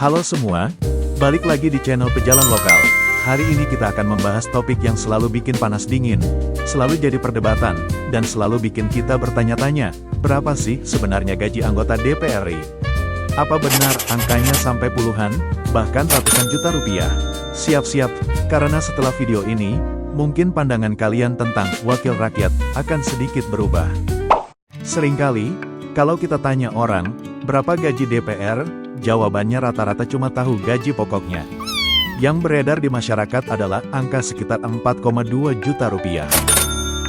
Halo semua, balik lagi di channel Pejalan Lokal. Hari ini kita akan membahas topik yang selalu bikin panas dingin, selalu jadi perdebatan, dan selalu bikin kita bertanya-tanya, berapa sih sebenarnya gaji anggota DPR RI? Apa benar angkanya sampai puluhan, bahkan ratusan juta rupiah? Siap-siap, karena setelah video ini, mungkin pandangan kalian tentang wakil rakyat akan sedikit berubah. Seringkali, kalau kita tanya orang, berapa gaji DPR? Jawabannya rata-rata cuma tahu gaji pokoknya. Yang beredar di masyarakat adalah angka sekitar 4,2 juta rupiah.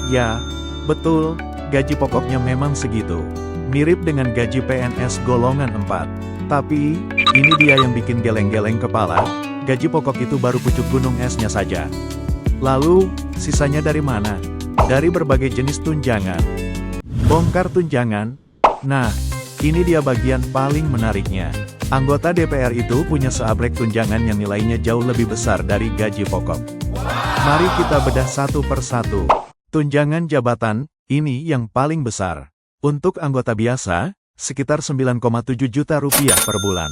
Ya, betul, gaji pokoknya memang segitu. Mirip dengan gaji PNS golongan 4. Tapi, ini dia yang bikin geleng-geleng kepala, gaji pokok itu baru pucuk gunung esnya saja. Lalu, sisanya dari mana? Dari berbagai jenis tunjangan. Bongkar tunjangan? Nah, ini dia bagian paling menariknya. Anggota DPR itu punya seabrek tunjangan yang nilainya jauh lebih besar dari gaji pokok. Mari kita bedah satu persatu. Tunjangan jabatan, ini yang paling besar. Untuk anggota biasa, sekitar 9,7 juta rupiah per bulan.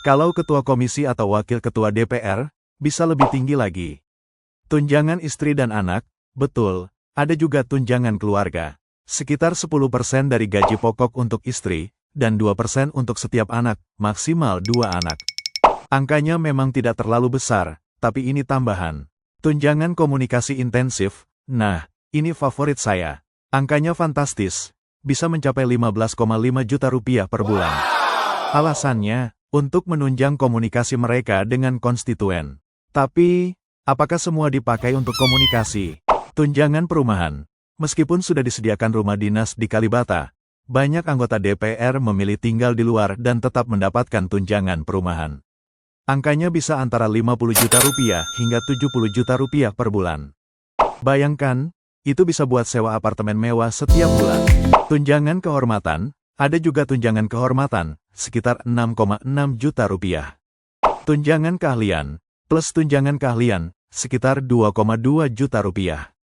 Kalau ketua komisi atau wakil ketua DPR, bisa lebih tinggi lagi. Tunjangan istri dan anak, betul, ada juga tunjangan keluarga. Sekitar 10% dari gaji pokok untuk istri, dan 2% untuk setiap anak, maksimal 2 anak. Angkanya memang tidak terlalu besar, tapi ini tambahan. Tunjangan komunikasi intensif, nah, ini favorit saya. Angkanya fantastis, bisa mencapai 15,5 juta rupiah per bulan. Alasannya, untuk menunjang komunikasi mereka dengan konstituen. Tapi, apakah semua dipakai untuk komunikasi? Tunjangan perumahan. Meskipun sudah disediakan rumah dinas di Kalibata, banyak anggota DPR memilih tinggal di luar dan tetap mendapatkan tunjangan perumahan. Angkanya bisa antara 50 juta rupiah hingga 70 juta rupiah per bulan. Bayangkan, itu bisa buat sewa apartemen mewah setiap bulan. Tunjangan kehormatan, ada juga tunjangan kehormatan, sekitar 6,6 juta rupiah. Tunjangan keahlian, plus tunjangan keahlian, sekitar 2,2 juta rupiah.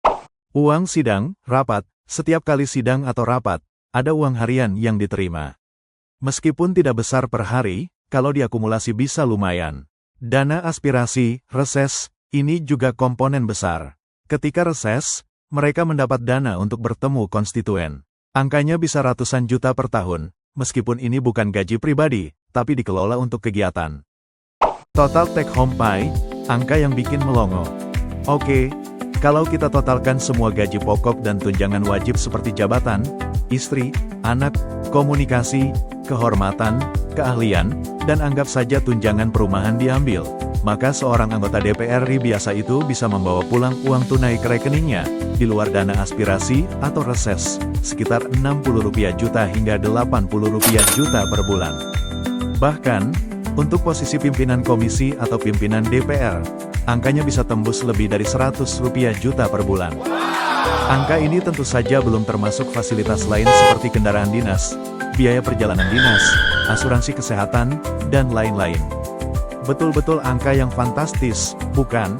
Uang sidang, rapat, setiap kali sidang atau rapat, ada uang harian yang diterima. Meskipun tidak besar per hari, kalau diakumulasi bisa lumayan. Dana aspirasi, reses, ini juga komponen besar. Ketika reses, mereka mendapat dana untuk bertemu konstituen. Angkanya bisa ratusan juta per tahun, meskipun ini bukan gaji pribadi, tapi dikelola untuk kegiatan. Total take home pay, angka yang bikin melongo. Oke, kalau kita totalkan semua gaji pokok dan tunjangan wajib seperti jabatan, istri, anak, komunikasi, kehormatan, keahlian, dan anggap saja tunjangan perumahan diambil, maka seorang anggota DPR RI biasa itu bisa membawa pulang uang tunai ke rekeningnya, di luar dana aspirasi atau reses, sekitar 60 rupiah juta hingga 80 rupiah juta per bulan. Bahkan, untuk posisi pimpinan komisi atau pimpinan DPR, angkanya bisa tembus lebih dari 100 rupiah juta per bulan. Angka ini tentu saja belum termasuk fasilitas lain seperti kendaraan dinas, biaya perjalanan dinas, asuransi kesehatan, dan lain-lain. Betul-betul angka yang fantastis, bukan?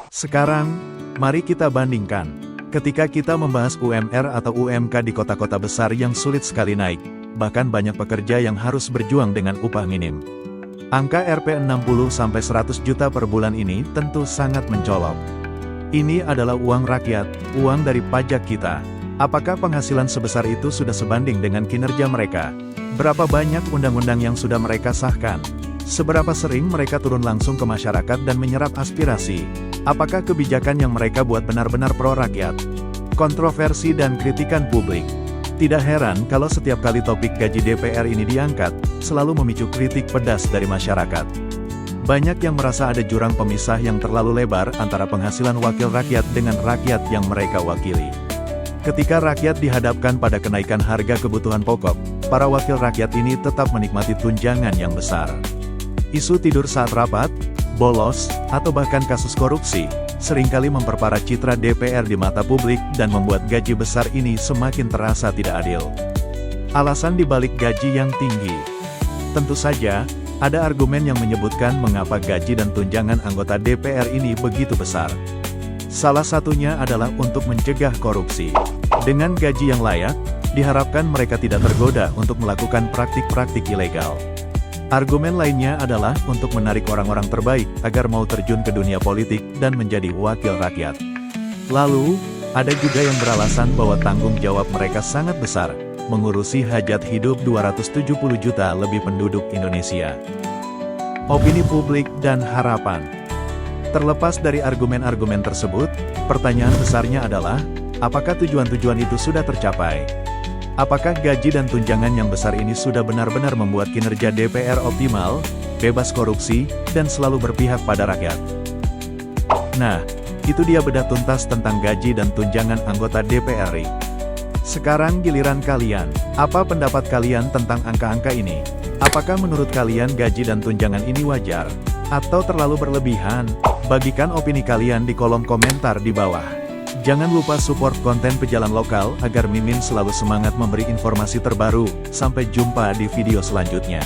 Sekarang, mari kita bandingkan. Ketika kita membahas UMR atau UMK di kota-kota besar yang sulit sekali naik, bahkan banyak pekerja yang harus berjuang dengan upah minim. Angka Rp 60-100 juta per bulan ini tentu sangat mencolok. Ini adalah uang rakyat, uang dari pajak kita. Apakah penghasilan sebesar itu sudah sebanding dengan kinerja mereka? Berapa banyak undang-undang yang sudah mereka sahkan? Seberapa sering mereka turun langsung ke masyarakat dan menyerap aspirasi? Apakah kebijakan yang mereka buat benar-benar pro rakyat? Kontroversi dan kritikan publik. Tidak heran kalau setiap kali topik gaji DPR ini diangkat, selalu memicu kritik pedas dari masyarakat. Banyak yang merasa ada jurang pemisah yang terlalu lebar antara penghasilan wakil rakyat dengan rakyat yang mereka wakili. Ketika rakyat dihadapkan pada kenaikan harga kebutuhan pokok, para wakil rakyat ini tetap menikmati tunjangan yang besar. Isu tidur saat rapat, bolos, atau bahkan kasus korupsi, seringkali memperparah citra DPR di mata publik dan membuat gaji besar ini semakin terasa tidak adil. Alasan dibalik gaji yang tinggi. Tentu saja, ada argumen yang menyebutkan mengapa gaji dan tunjangan anggota DPR ini begitu besar. Salah satunya adalah untuk mencegah korupsi. Dengan gaji yang layak, diharapkan mereka tidak tergoda untuk melakukan praktik-praktik ilegal. Argumen lainnya adalah untuk menarik orang-orang terbaik agar mau terjun ke dunia politik dan menjadi wakil rakyat. Lalu, ada juga yang beralasan bahwa tanggung jawab mereka sangat besar, mengurusi hajat hidup 270 juta lebih penduduk Indonesia. Opini publik dan harapan. Terlepas dari argumen-argumen tersebut, pertanyaan besarnya adalah, apakah tujuan-tujuan itu sudah tercapai? Apakah gaji dan tunjangan yang besar ini sudah benar-benar membuat kinerja DPR optimal, bebas korupsi, dan selalu berpihak pada rakyat? Nah, itu dia bedah tuntas tentang gaji dan tunjangan anggota DPR RI. Sekarang giliran kalian, apa pendapat kalian tentang angka-angka ini? Apakah menurut kalian gaji dan tunjangan ini wajar? Atau terlalu berlebihan? Bagikan opini kalian di kolom komentar di bawah. Jangan lupa support konten Pejalan Lokal agar Mimin selalu semangat memberi informasi terbaru. Sampai jumpa di video selanjutnya.